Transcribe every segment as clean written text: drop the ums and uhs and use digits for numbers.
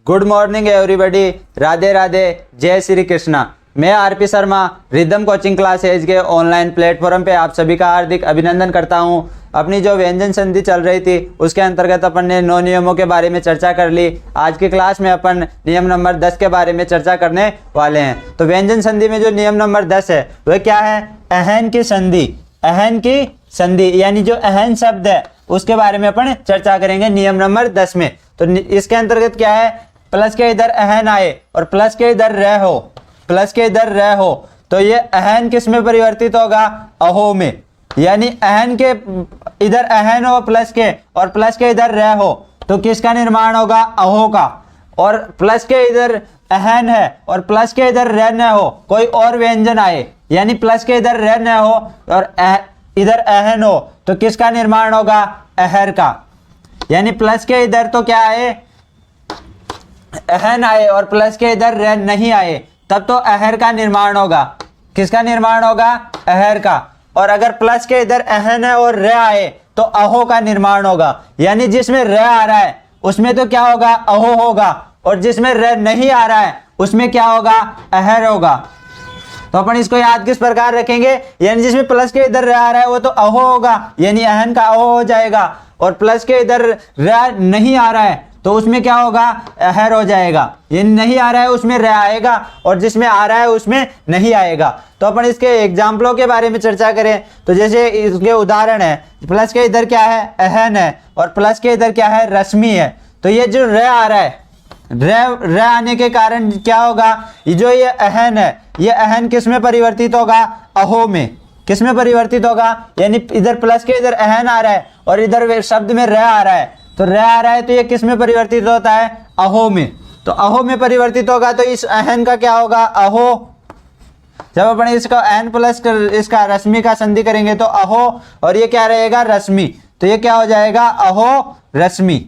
Good morning everybody, Radhe Radhe, जय श्री कृष्णा। मैं RP Sharma rhythm coaching classes के ऑनलाइन प्लेटफॉर्म पे आप सभी का हार्दिक अभिनंदन करता हूं। अपनी जो व्यंजन संधि चल रही थी उसके अंतर्गत अपन ने 9 नियमों के बारे में चर्चा कर ली। आज की क्लास में अपन नियम नंबर 10 के बारे में चर्चा करने वाले हैं। तो व्यंजन संधि में जो नियम नंबर 10 है वह क्या है? अहन की संधि। अहन की संधि यानी जो अहन शब्द है उसके बारे में अपन चर्चा करेंगे नियम नंबर 10 में। तो इसके अंतर्गत क्या है? प्लस के इधर अहन आए और प्लस के इधर रह हो, प्लस के इधर रह हो, तो ये अहन किस में परिवर्तित होगा? अहो में। यानी अहन के इधर अहन हो प्लस के और प्लस के इधर रह हो तो किसका निर्माण होगा? अहो का। और प्लस के इधर अहन है और प्लस के इधर रह न हो, कोई और व्यंजन आए यानी प्लस के इधर रह न हो और इधर अहन हो तो किसका निर्माण होगा? अहर का। यानी प्लस के इधर तो क्या आए? अहन आए और प्लस के इधर रह नहीं आए तब तो अहर का निर्माण होगा। किसका निर्माण होगा? अहर का। और अगर प्लस के इधर अहन है और रह आए तो अहो का निर्माण होगा। यानी जिसमें रह आ रहा है उसमें तो क्या होगा? अहो होगा और जिसमें रह नहीं आ रहा है उसमें क्या होगा? अहर होगा। तो अपन इसको याद किस प्रकार रखेंगे? यानी जिसमें प्लस के इधर रह आ रहा है वो तो अहो होगा यानी अहन का अहो हो जाएगा, और प्लस के इधर रह नहीं आ रहा है तो उसमें क्या होगा? अहर हो जाएगा। ये नहीं आ रहा है उसमें रह आएगा और जिसमें आ रहा है उसमें नहीं आएगा। तो अपन इसके एग्जाम्पलों के बारे में चर्चा करें तो जैसे इसके उदाहरण है, प्लस के इधर क्या है? अहन है और प्लस के इधर क्या है? रश्मि है। तो ये जो रह आ रहा है, रह आने के कारण क्या होगा? जो ये अहन है ये अहन किस में परिवर्तित होगा? अहो में। किस में परिवर्तित होगा? यानी इधर प्लस के इधर अहन आ रहा है और इधर शब्द में रह आ रहा है, तो रह आ रहा है तो ये किस में परिवर्तित होता है? अहो में। तो अहो में परिवर्तित होगा तो इस अहन का क्या होगा? अहो। जब अपन इसका अहन प्लस इसका रश्मि का संधि करेंगे तो अहो, और ये क्या रहेगा? रश्मि। तो ये क्या हो जाएगा? अहो रश्मि।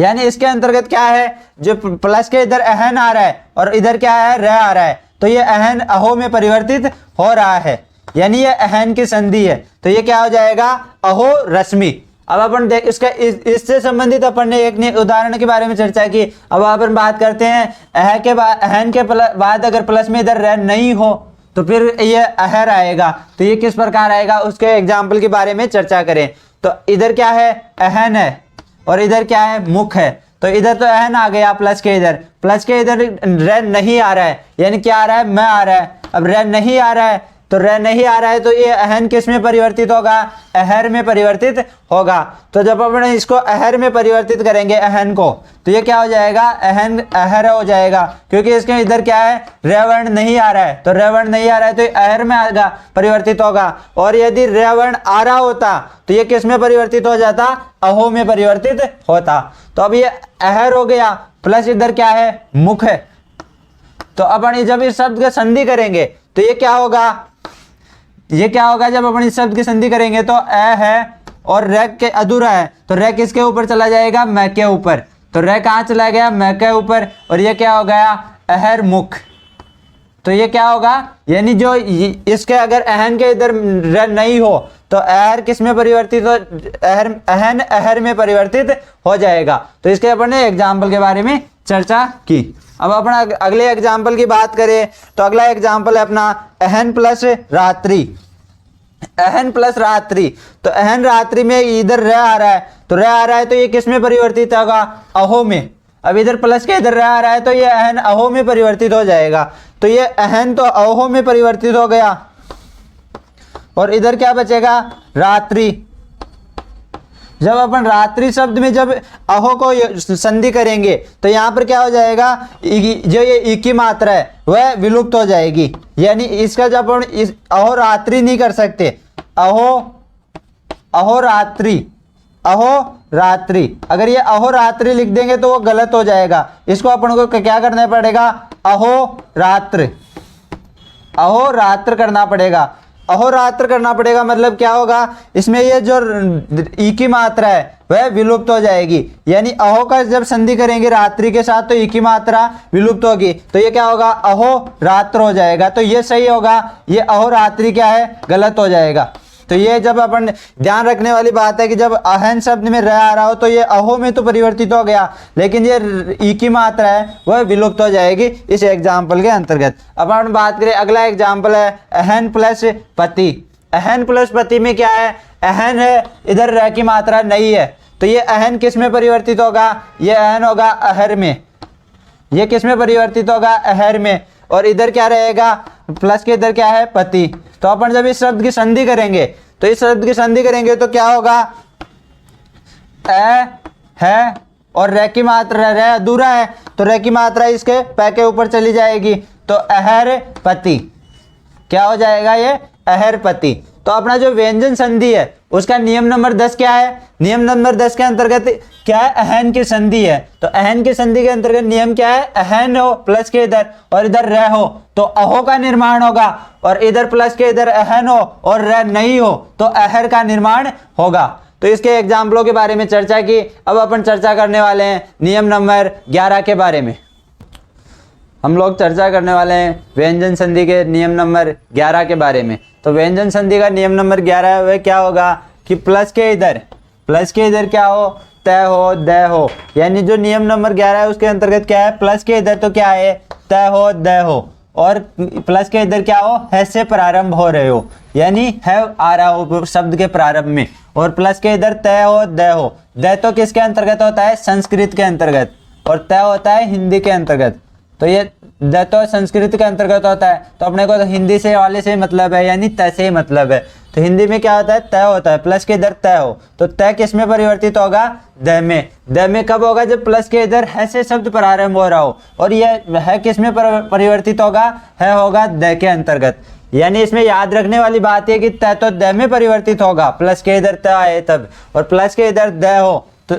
यानी इसके अंतर्गत क्या है? जो प्लस के इधर अहन आ रहा है और इधर क्या है? रह आ रहा है, तो ये अहन अहो में परिवर्तित हो रहा है, यानी ये अहन की संधि है। तो ये क्या हो जाएगा? अहो रश्मि। अब अपन देख इसका इससे संबंधित अपन ने एक उदाहरण के बारे में चर्चा की। अब अपन बात करते हैं अहन के बाद अगर प्लस में इधर रह नहीं हो तो फिर ये अहर आएगा। तो ये किस प्रकार आएगा उसके एग्जाम्पल के बारे में चर्चा करें। तो इधर क्या है? अहन है और इधर क्या है? मुख है। तो इधर तो अहन आ गया, प्लस के इधर रह नहीं आ रहा है, यानी क्या आ रहा है? मैं आ रहा है। अब रह नहीं आ रहा है तो रह नहीं आ रहा है तो ये अहन किस में परिवर्तित होगा? अहर में परिवर्तित होगा। तो जब अपन इसको अहर में परिवर्तित करेंगे अहन को, तो ये क्या हो जाएगा? अहन अहर हो जाएगा, क्योंकि इसके इधर क्या है? रह वर्ण नहीं आ रहा है, तो रह वर्ण नहीं आ रहा है तो ये अहर में आएगा, परिवर्तित होगा। और यदि रह वर्ण आ रहा होता तो ये किस में परिवर्तित हो जाता? अहो में परिवर्तित होता। तो अब ये अहर हो गया, प्लस इधर क्या है? मुख है। तो अपन जब इस शब्द का संधि करेंगे तो ये क्या होगा? ये क्या होगा? जब अपन इस शब्द की संधि करेंगे तो अ है और र के अधूरा है, तो र किसके ऊपर चला जाएगा? मैं के ऊपर। तो र कहाँ चला गया? मैं के ऊपर। और ये क्या हो गया? अहर मुख। तो ये क्या होगा? यानी जो इसके अगर अहन के इधर र नहीं हो तो अहर किस में परिवर्तित हो? अहन अहर में परिवर्तित हो जाएगा। तो इसके अपन ने एग्जाम्पल के बारे में चर्चा की। अब अपन अगले एग्जाम्पल की बात करें तो अगला एग्जाम्पल है अपना अहन प्लस रात्रि। अहन प्लस रात्रि, तो अहन रात्रि में इधर रह आ रहा है, तो रह आ रहा है तो ये किस में परिवर्तित होगा? अहो में। अब इधर प्लस के इधर रह आ रहा है तो ये अहन अहो में परिवर्तित हो जाएगा। तो ये अहन तो अहो में परिवर्तित हो गया और इधर क्या बचेगा? रात्रि। जब अपन रात्रि शब्द में जब अहो को संधि करेंगे तो यहाँ पर क्या हो जाएगा? जो ये ई की मात्रा है वह विलुप्त हो जाएगी। यानी इसका जब अपन इस अहो रात्रि नहीं कर सकते, अहो रात्रि, अगर ये अहो रात्रि लिख देंगे तो वो गलत हो जाएगा। इसको अपन को क्या करना पड़ेगा? अहो रात्र करना पड़ेगा। अहोरात्र करना पड़ेगा मतलब क्या होगा? इसमें ये जो ई की मात्रा है वह विलुप्त हो जाएगी। यानी अहो का जब संधि करेंगे रात्रि के साथ तो ई की मात्रा विलुप्त होगी, तो ये क्या होगा? अहो रात्र हो जाएगा। तो ये सही होगा, ये अहो रात्रि क्या है? गलत हो जाएगा। तो ये जब अपन ध्यान रखने वाली बात है कि जब अहन शब्द में रह आ रहा हो तो ये अहो में तो परिवर्तित हो गया, लेकिन ये ई की मात्रा है वह विलुप्त हो जाएगी इस एग्जाम्पल के अंतर्गत। अब अपन बात करें, अगला एग्जाम्पल है अहन प्लस पति। अहन प्लस पति में क्या है, अहन है, इधर रह की मात्रा नहीं है, तो ये अहन किस में परिवर्तित होगा, ये अहन होगा अहर में। ये किस में परिवर्तित होगा, अहर में। और इधर क्या रहेगा, प्लस के इधर क्या है, पति। तो अपन जब इस शब्द की संधि करेंगे तो इस शब्द की संधि करेंगे तो क्या होगा, है और रे की मात्रा, रे अधूरा है तो रे की मात्रा इसके पै के ऊपर चली जाएगी, तो अहर पति। क्या हो जाएगा, ये अहर पति। तो अपना जो व्यंजन संधि है उसका नियम नंबर 10 क्या है, नियम नंबर 10 के अंतर्गत क्या है, अहन की संधि है। तो अहन की संधि के अंतर्गत नियम क्या है, अहन हो प्लस के इधर और इधर रह हो तो अहो का निर्माण होगा, और इधर प्लस के इधर अहन हो और रह नहीं हो तो अहर का निर्माण होगा। तो इसके एग्जाम्पलों के बारे में चर्चा की। अब अपन चर्चा करने वाले हैं नियम नंबर 11 के बारे में। हम लोग चर्चा करने वाले हैं व्यंजन संधि के नियम नंबर 11 के बारे में। तो व्यंजन संधि का नियम नंबर 11 है, वह क्या होगा कि प्लस के इधर क्या हो, तय हो, दय हो। यानी जो नियम नंबर 11 है उसके अंतर्गत क्या है, प्लस के इधर तो क्या है, तय हो, दय हो, और प्लस के इधर क्या हो, है से प्रारंभ हो रहे हो, यानी है आ रहा हो शब्द के प्रारंभ में, और प्लस के इधर तय हो, दय हो। दय तो किसके अंतर्गत होता है, संस्कृत के अंतर्गत, और तय होता है हिंदी के अंतर्गत। तो ये द तो संस्कृत के अंतर्गत होता है, तो अपने को तो हिंदी से वाले से मतलब है, यानी तय से मतलब है। तो हिंदी में क्या होता है, तय होता है, प्लस के इधर तय हो, तो तय किस में परिवर्तित होगा, द में। द में कब होगा, जब प्लस के इधर है से शब्द प्रारंभ हो रहा हो, और यह है किस में परिवर्तित होगा, है होगा द के अंतर्गत। यानी इसमें याद रखने वाली बात है कि तय तो द में परिवर्तित होगा, प्लस के इधर तय आए तब, और प्लस के इधर द हो तो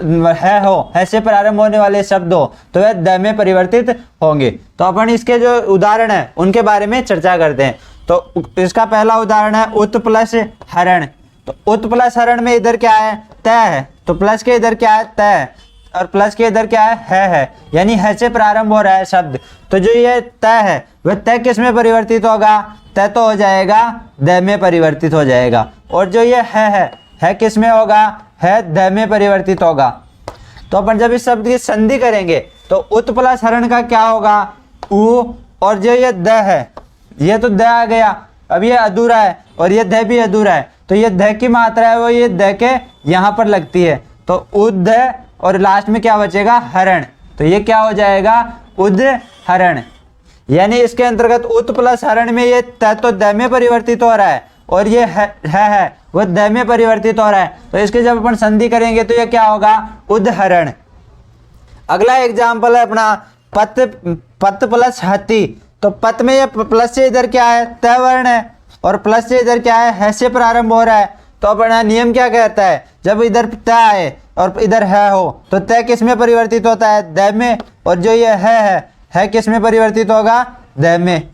है से प्रारंभ होने वाले शब्द हो तो वह द में परिवर्तित होंगे। तो अपन इसके जो उदाहरण है उनके बारे में चर्चा करते हैं। तो इसका पहला उदाहरण है उत प्लस हरण। तो उत प्लस हरण में इधर क्या है, तय है, तो प्लस के इधर क्या है, तय, और प्लस के इधर क्या है, यानी है से प्रारंभ हो रहा है शब्द। तो जो ये तय है वह तय किस में परिवर्तित होगा, तय तो हो जाएगा द में परिवर्तित हो जाएगा, और जो ये है किस में होगा, है द में परिवर्तित होगा। तो अपन जब इस शब्द की संधि करेंगे तो उत प्लस हरण का क्या होगा, उ, और जो ये द है, ये तो द आ गया, अब ये अधूरा है और ये द भी अधूरा है, तो ये द की मात्रा है वो ये द के यहाँ पर लगती है, तो उद, और लास्ट में क्या बचेगा, हरण। तो ये क्या हो जाएगा, उद हरण। यानी इसके अंतर्गत उत प्लस हरण में ये त तो द में परिवर्तित हो रहा है, और ये है वह द में परिवर्तित हो रहा है। तो इसके जब अपन संधि करेंगे तो ये क्या होगा, उदहरण। अगला एग्जाम्पल है अपना पत प्लस हति। तो पत में ये प्लस से इधर क्या है, त वर्ण है, और प्लस से इधर क्या है से प्रारंभ हो रहा है। तो अपना नियम क्या कहता है, जब इधर त आए और इधर है हो तो त किस में परिवर्तित होता है, द में, और जो ये है किस में परिवर्तित होगा, द में।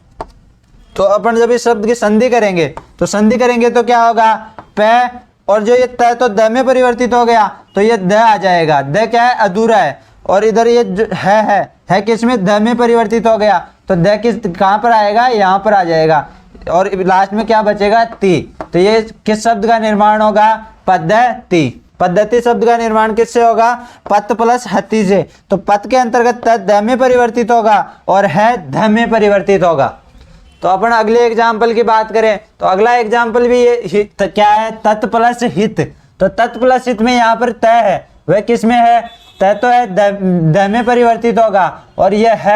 तो अपन जब इस शब्द की संधि करेंगे तो क्या होगा, पे, और जो ये त तो द में परिवर्तित हो गया तो ये द आ जाएगा। द क्या है, अधूरा है, और इधर ये जो है किस में, द में परिवर्तित हो गया, तो द किस कहाँ पर आएगा, यहाँ पर आ जाएगा, और लास्ट में क्या बचेगा, ती। तो ये किस शब्द का निर्माण होगा, पद्धति। पद्धति शब्द का निर्माण किससे होगा, पत प्लस हति से। तो पत के अंतर्गत त द में परिवर्तित होगा और है ध में परिवर्तित होगा। तो अपन अगले एग्जाम्पल की बात करें तो अगला एग्जाम्पल भी ये क्या है, तत् प्लस हित। तो तत् प्लस हित में यहाँ पर तय है, वह किस में है, तय तो है द में परिवर्तित होगा, और यह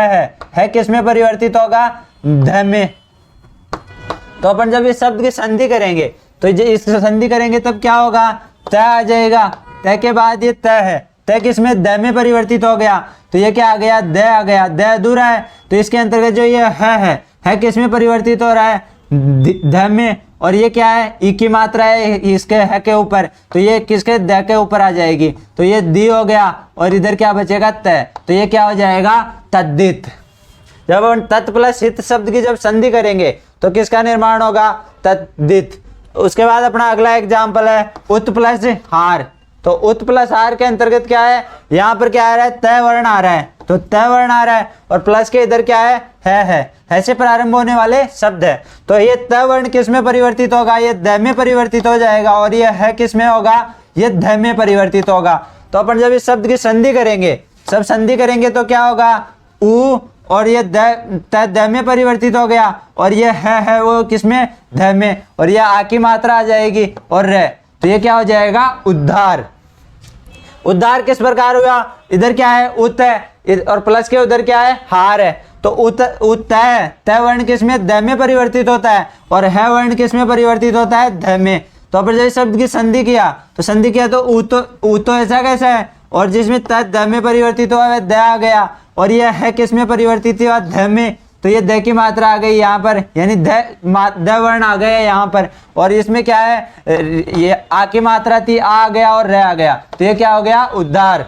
है किस में परिवर्तित होगा, ध में। तो अपन जब इस शब्द की संधि करेंगे तो इस संधि करेंगे तब क्या होगा, तय आ जाएगा। तय के बाद ये तय है, तय किस में, द में परिवर्तित हो गया, तो ये क्या आ गया, द आ गया। द अधूरा है तो इसके अंतर्गत जो ये है किस में परिवर्तित हो रहा है, ध में, और ये क्या है, ई की मात्रा है इसके है के ऊपर, तो ये किसके, द के ऊपर आ जाएगी, तो ये दी हो गया, और इधर क्या बचेगा, तय। तो ये क्या हो जाएगा, तद्दित। जब हम तत् प्लस हित शब्द की जब संधि करेंगे तो किसका निर्माण होगा, तद्दित। उसके बाद अपना अगला एग्जाम्पल है उत प्लस हार। तो उत प्लस आर के अंतर्गत क्या है, यहाँ पर क्या आ रहा है, तय वर्ण आ रहा है, तो तय वर्ण आ रहा है, और प्लस के इधर क्या है से प्रारंभ होने वाले शब्द है। तो ये तय वर्ण किस में परिवर्तित होगा, ये द में परिवर्तित हो जाएगा, और ये है किस में होगा, ये ध में परिवर्तित होगा। तो अपन जब इस शब्द की संधि करेंगे, सब संधि करेंगे तो क्या होगा, उ, और ये द में परिवर्तित हो गया, और ये है वो किसमें, ध में, और ये आ की मात्रा आ जाएगी और र, तो ये क्या हो जाएगा, उद्धार। उद्धार किस प्रकार हुआ, इधर क्या है, उत है, और प्लस के उधर क्या है, हार है, तो उत तय वर्ण किस में, द में परिवर्तित होता है, और है वर्ण किस में परिवर्तित होता है, ध में। तो अपन जब शब्द की संधि किया तो उ तो ऐसा कैसा है, और जिसमें द में परिवर्तित हुआ है द आ गया, और यह है किस में परिवर्तित हुआ, ध में, तो ये द की मात्रा आ गई यहाँ पर, यानी द वर्ण आ गया यहाँ पर, और इसमें क्या है, ये आ की मात्रा थी, आ गया और रह आ गया, तो ये क्या हो गया, उद्धार।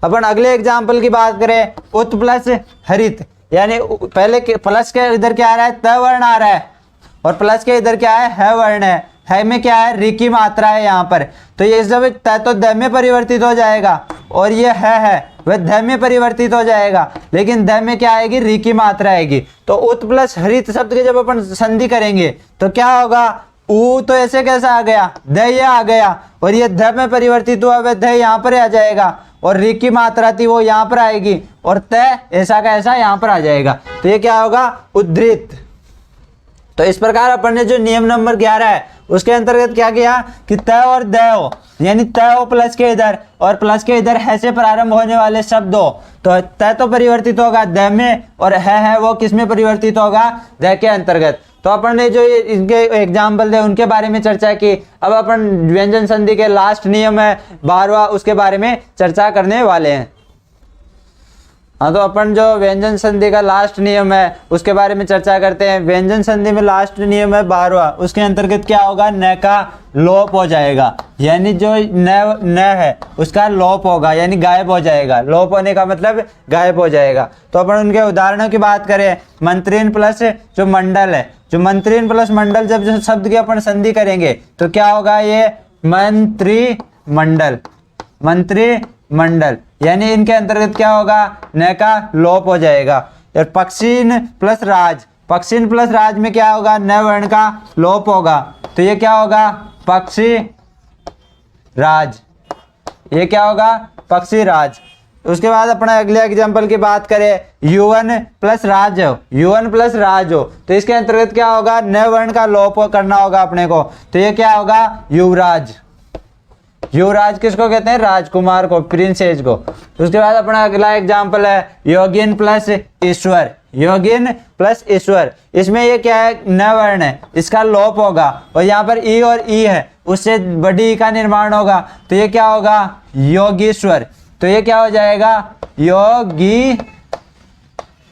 अपन अगले एग्जाम्पल की बात करें, उत प्लस हरित, यानी पहले प्लस के इधर क्या आ रहा है, त वर्ण आ रहा है, और प्लस के इधर क्या है वर्ण है में क्या है, री की मात्रा है यहाँ पर, तो ये जब त तो द में परिवर्तित हो जाएगा, और ये है वह ध में परिवर्तित हो जाएगा, लेकिन ध में क्या आएगी, री की मात्रा आएगी। तो उत प्लस हरित शब्द के जब अपन संधि करेंगे तो क्या होगा, उ तो ऐसे कैसा आ गया, द ये आ गया, और ये ध में परिवर्तित हुआ वह ध यहाँ पर आ जाएगा, और री की मात्रा थी वो यहाँ पर आएगी, और तय ऐसा का ऐसा यहाँ पर आ जाएगा, तो ये क्या होगा, उद्धृत। तो इस प्रकार अपन ने जो नियम नंबर 11 है उसके अंतर्गत क्या किया कि त और द हो, यानी त हो प्लस के इधर, और प्लस के इधर है से प्रारंभ होने वाले शब्द हो, तो त तो परिवर्तित होगा द में, और है वो किस में परिवर्तित होगा, द के अंतर्गत। तो अपन ने जो इनके एग्जाम्पल थे उनके बारे में चर्चा की। अब अपन व्यंजन संधि के लास्ट नियम है 12वां, उसके बारे में चर्चा करने वाले हैं। हाँ, तो अपन जो व्यंजन संधि का लास्ट नियम है उसके बारे में चर्चा करते हैं। व्यंजन संधि में लास्ट नियम है 12वां, उसके अंतर्गत क्या होगा, न का लोप हो जाएगा, यानी जो न है उसका लोप होगा, यानी गायब हो जाएगा। लोप होने का मतलब गायब हो जाएगा। तो अपन उनके उदाहरणों की बात करें, मंत्रीन प्लस जो मंडल है, जो मंत्रीन प्लस मंडल जब जो शब्द की अपन संधि करेंगे तो क्या होगा, ये मंत्री मंडल, यानी इनके अंतर्गत क्या होगा, न का लोप हो जाएगा। और पक्षीन प्लस राज में क्या होगा, न वर्ण का लोप होगा, तो ये क्या होगा, पक्षी राज, ये क्या होगा, पक्षी राज। उसके बाद अपना अगले एग्जाम्पल की बात करें, युवन प्लस राज हो, तो इसके अंतर्गत क्या होगा, न वर्ण का लोप करना होगा अपने को, तो ये क्या होगा, युवराज किसको कहते हैं, राजकुमार को, प्रिंसेस को। उसके बाद अपना अगला एग्जाम्पल है योगिन प्लस ईश्वर, इसमें ये क्या है, न वर्ण है, इसका लोप होगा, और यहाँ पर ई और ई है, उससे बड़ी ई का निर्माण होगा, तो ये क्या होगा, योगीश्वर, तो ये क्या हो जाएगा,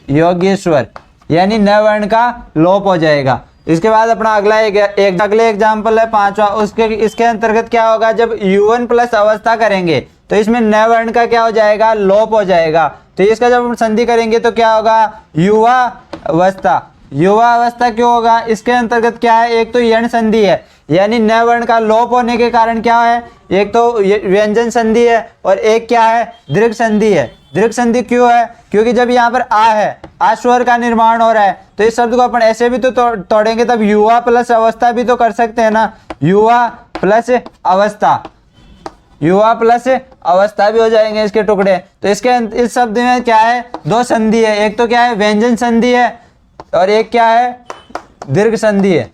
योगीश्वर, यानी न वर्ण का लोप हो जाएगा। इसके बाद अपना अगले एग्जाम्पल है 5वां, इसके अंतर्गत क्या होगा, जब युवन प्लस अवस्था करेंगे तो इसमें न वर्ण का क्या हो जाएगा, लोप हो जाएगा, तो इसका जब हम संधि करेंगे तो क्या होगा, युवा अवस्था क्यों होगा, इसके अंतर्गत क्या है, एक तो यण संधि है, यानी न वर्ण का लोप होने के कारण क्या है, एक तो व्यंजन संधि है, और एक क्या है, दीर्घ संधि है। दीर्घ संधि क्यों है, क्योंकि जब यहाँ पर आ है, आ स्वर का निर्माण हो रहा है, तो इस शब्द को अपन ऐसे भी तो तोड़ेंगे, तब युवा प्लस अवस्था भी तो कर सकते हैं ना, युवा प्लस अवस्था भी हो जाएंगे इसके टुकड़े। तो इस शब्द में क्या है, दो संधि है, एक तो क्या है, व्यंजन संधि है, और एक क्या है, दीर्घ संधि है,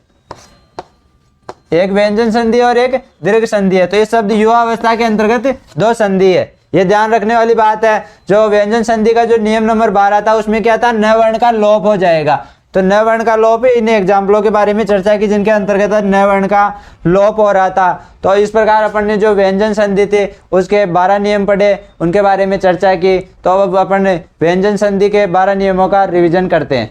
एक व्यंजन संधि और एक दीर्घ संधि है। तो इस शब्द युवा अवस्था के अंतर्गत दो संधि है, ये ध्यान रखने वाली बात है। जो व्यंजन संधि का जो नियम नंबर 12 था उसमें क्या था, न वर्ण का लोप हो जाएगा, तो न वर्ण का लोप, इन एग्जाम्पलों के बारे में चर्चा की जिनके अंतर्गत न वर्ण का लोप हो रहा था। तो इस प्रकार अपन ने जो व्यंजन संधि थी उसके 12 नियम पढ़े, उनके बारे में चर्चा की। तो अब अपन व्यंजन संधि के 12 नियमों का रिविजन करते हैं।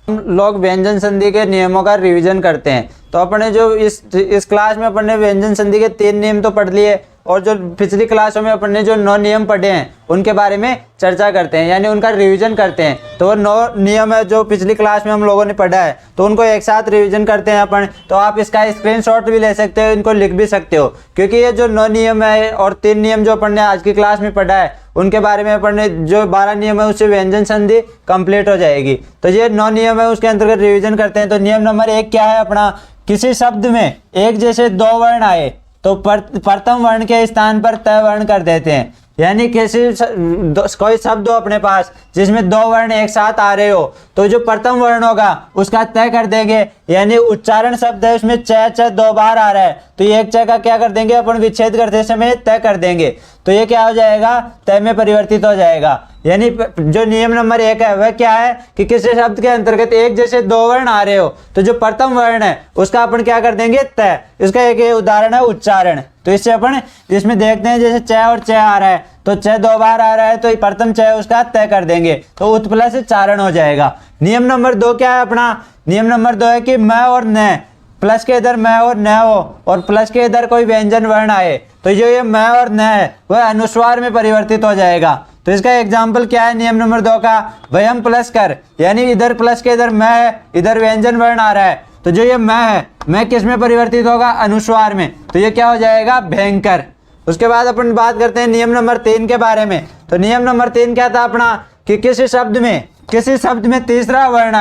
हम लोग व्यंजन संधि के नियमों का रिवीजन करते हैं। तो अपन ने जो इस क्लास में अपन ने व्यंजन संधि के 3 नियम तो पढ़ लिए, और जो पिछली क्लासों में अपन ने जो 9 नियम पढ़े हैं उनके बारे में चर्चा करते हैं, यानी उनका रिवीजन करते हैं। तो वो 9 नियम है जो पिछली क्लास में हम लोगों ने पढ़ा है, तो उनको एक साथ रिवीजन करते हैं अपन। तो आप इसका स्क्रीनशॉट भी ले सकते हो, इनको लिख भी सकते हो, क्योंकि ये जो 9 नियम है और 3 नियम जो अपन ने आज की क्लास में पढ़ा है उनके बारे में अपन ने जो 12 नियम है उससे व्यंजन संधि कंप्लीट हो जाएगी। तो ये 9 नियम है उसके अंतर्गत रिवीजन करते हैं। तो नियम नंबर 1 क्या है अपना, किसी शब्द में एक जैसे 2 वर्ण आए तो प्रथम वर्ण के स्थान पर तय वर्ण कर देते हैं। यानी कोई शब्द हो अपने पास जिसमें 2 वर्ण एक साथ आ रहे हो, तो जो प्रथम वर्ण होगा उसका तय कर देंगे। यानी उच्चारण शब्द है उसमें च च 2 बार आ रहा है, तो ये एक च का क्या कर देंगे अपन, विच्छेद करते समय तय कर देंगे, तो ये क्या हो जाएगा, तय में परिवर्तित हो जाएगा। यानी जो नियम नंबर 1 है वह क्या है कि किसी शब्द के अंतर्गत एक जैसे 2 वर्ण आ रहे हो तो जो प्रथम वर्ण है उसका अपन क्या कर देंगे, तय। इसका एक उदाहरण है उच्चारण। तो इससे अपन इसमें देखते हैं जैसे च और च आ रहा है तो च 2 बार आ रहा है तो प्रथम च उसका तय कर देंगे, तो उत प्लस चारण हो जाएगा। नियम नंबर 2 क्या है अपना, नियम नंबर 2 है कि मैं और न, प्लस के इधर मैं और न हो और प्लस के इधर कोई व्यंजन वर्ण आए तो जो ये मैं और न है वह अनुस्वार में परिवर्तित हो जाएगा। तो इसका एग्जाम्पल क्या है नियम नंबर 2 का, वयम प्लस कर, यानी इधर प्लस के इधर मैं है, इधर व्यंजन वर्ण आ रहा है, तो जो ये मैं है मैं किस में परिवर्तित होगा, अनुस्वार में, तो ये क्या हो जाएगा, भयंकर। उसके बाद अपन बात करते हैं नियम नंबर 3 के बारे में। तो नियम नंबर 3 क्या था अपना, कि किसी शब्द में तीसरा वर्ण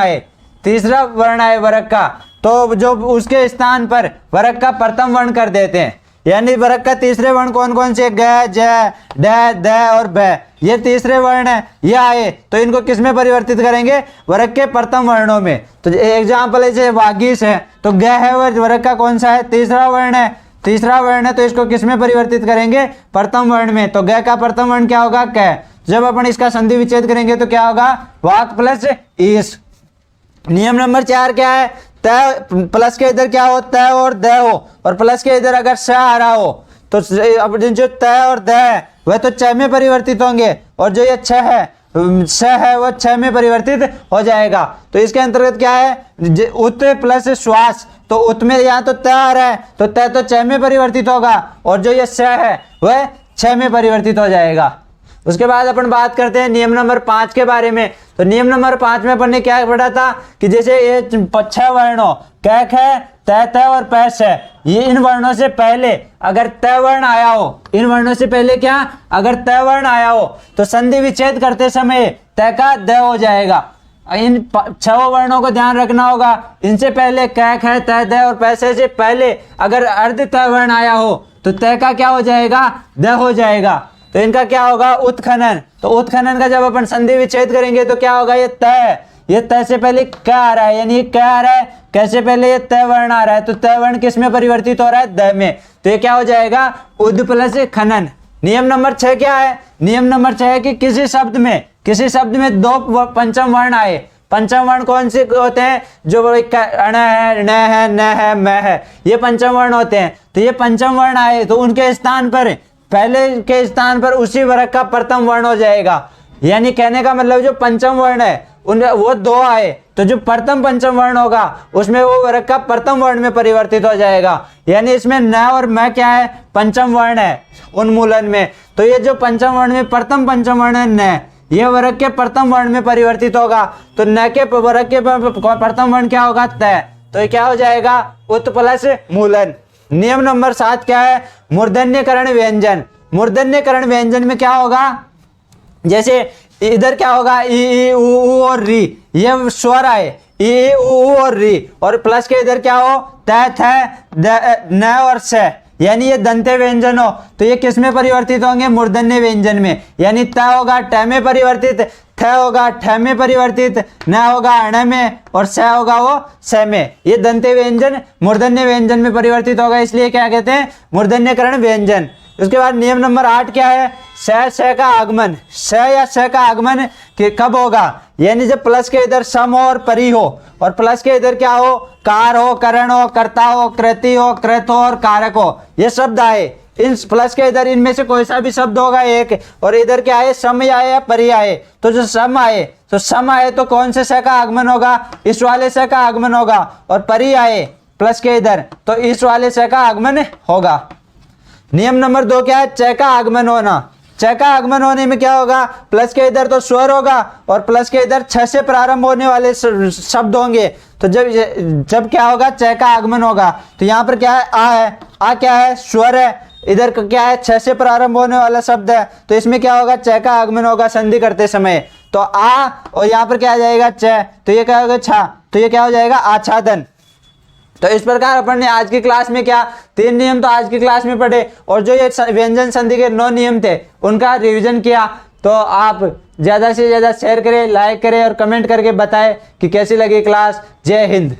आए वर्ग का, तो जो उसके स्थान पर वर्ग का प्रथम वर्ण कर देते हैं। यानी वर्ग का तीसरे वर्ण कौन कौन से, ग, ज, ड, द और ब, ये तीसरे वर्ण है, ये आए तो इनको किस में परिवर्तित करेंगे, वर्ग के प्रथम वर्णों में। तो एग्जाम्पल है वागीश है, तो ग है वह वर्ग का कौन सा है, तीसरा वर्ण है, तो इसको किस में परिवर्तित करेंगे, प्रथम वर्ण में। तो ग का प्रथम वर्ण क्या होगा, क। जब अपन इसका संधि विच्छेद करेंगे तो क्या होगा, वाक प्लस ईस। नियम नंबर 4 क्या है, तय प्लस के इधर क्या हो, तय और द हो, और प्लस के इधर अगर स आ रहा हो तो अब जो तय और द है वह तो च में परिवर्तित होंगे, और जो ये स है वह छ में परिवर्तित हो जाएगा। तो इसके अंतर्गत क्या है, उत प्लस श्वास, तो उत में यहाँ तो तय आ रहा है तो तय तो च में परिवर्तित होगा, और जो ये स है वह छ में परिवर्तित हो जाएगा। उसके बाद अपन बात करते हैं नियम नंबर 5 के बारे में। तो नियम नंबर 5 में अपन ने क्या पढ़ा था कि जैसे ये 6 वर्ण हो, क, ख, त और पैस है, ये इन वर्णों से पहले अगर तय वर्ण आया हो, इन वर्णों से पहले क्या, अगर तय वर्ण आया हो तो संधि विच्छेद करते समय तय का द हो जाएगा। इन 6 वर्णों को ध्यान रखना होगा, इनसे पहले क, ख, त, द और पैसे से पहले अगर अर्ध तय वर्ण आया हो तो तय का क्या हो जाएगा, द हो जाएगा। तो इनका क्या होगा, उत्खनन। तो उत्खनन का जब अपन संधि विच्छेद करेंगे तो क्या होगा, ये तय से पहले क आ रहा है, यानी क आ रहा है, कैसे पहले ये तय वर्ण आ रहा है, तो तय वर्ण किस में परिवर्तित हो रहा है, द में, तो ये क्या हो जाएगा, उद प्लस खनन। नियम नंबर 6 क्या है, नियम नंबर 6 है कि किसी शब्द में 2 पंचम वर्ण आए। पंचम वर्ण कौन से होते हैं, जो अण है, न है, न है, म है, ये पंचम वर्ण होते हैं। तो ये पंचम वर्ण आए तो उनके स्थान पर, पहले के स्थान पर उसी वर्ग का प्रथम वर्ण हो जाएगा। यानी कहने का मतलब जो पंचम वर्ण है उन वो 2 आए तो जो प्रथम पंचम वर्ण होगा उसमें वो वर्ग का प्रथम वर्ण में परिवर्तित हो जाएगा। यानी इसमें न और म क्या है, पंचम वर्ण है उन्मूलन में। तो ये जो पंचम वर्ण में प्रथम पंचम वर्ण है न, ये वर्ग के प्रथम वर्ण में परिवर्तित होगा। तो न के वर्ग के प्रथम वर्ण क्या होगा, तय, तो ये क्या हो जाएगा, उत प्लस मूलन। नियम नंबर 7 क्या है, मूर्धन्यकरण व्यंजन। मूर्धन्यकरण व्यंजन में क्या होगा, जैसे इधर क्या होगा, ई उ और री, ये स्वर आए, ई उ और री, और प्लस के इधर क्या हो, त, थ, न और स, यानी ये दंते व्यंजन हो तो ये किस में परिवर्तित होंगे, मूर्धन्य व्यंजन में। यानी त होगा ट में परिवर्तित, थ होगा ठ में परिवर्तित, न होगा अण में, और स होगा वो स में। ये दंते व्यंजन मूर्धन्य व्यंजन में परिवर्तित होगा, इसलिए क्या कहते हैं, मूर्धन्यकरण व्यंजन। उसके बाद नियम नंबर 8 क्या है, स का आगमन। स या स का आगमन कब होगा, यानी जब प्लस के इधर सम हो और परी हो, और प्लस के इधर क्या हो, कार हो, करण हो, कर्ता हो, कृति हो, कृत हो और कारक हो, ये शब्द आए। इन प्लस के इधर इनमें से कोई सा भी शब्द होगा एक, और इधर क्या आए, सम आए या परी आए। तो जो सम आए तो कौन से स का आगमन होगा, इस वाले स का आगमन होगा, और परी आए प्लस के इधर तो इस वाले स का आगमन होगा। नियम नंबर 2 क्या है? च का आगमन होना। च का आगमन होने में क्या होगा? प्लस के इधर तो स्वर होगा और प्लस के इधर छ से प्रारंभ होने वाले शब्द होंगे। तो जब क्या होगा? च का आगमन होगा। तो यहाँ पर क्या है? आ है। आ क्या है? स्वर है। इधर क्या है? छ से प्रारंभ होने वाला शब्द है। तो इसमें क्या होगा? च का आगमन होगा संधि करते समय। तो आ और यहाँ पर क्या आ जाएगा? च। तो ये क्या होगा? छा। तो ये क्या हो जाएगा? आच्छादन। तो इस प्रकार अपन ने आज की क्लास में क्या 3 नियम तो आज की क्लास में पढ़े, और जो ये व्यंजन संधि के 9 नियम थे उनका रिवीजन किया। तो आप ज़्यादा से ज़्यादा शेयर करें, लाइक करें और कमेंट करके बताएं कि कैसी लगी क्लास। जय हिंद।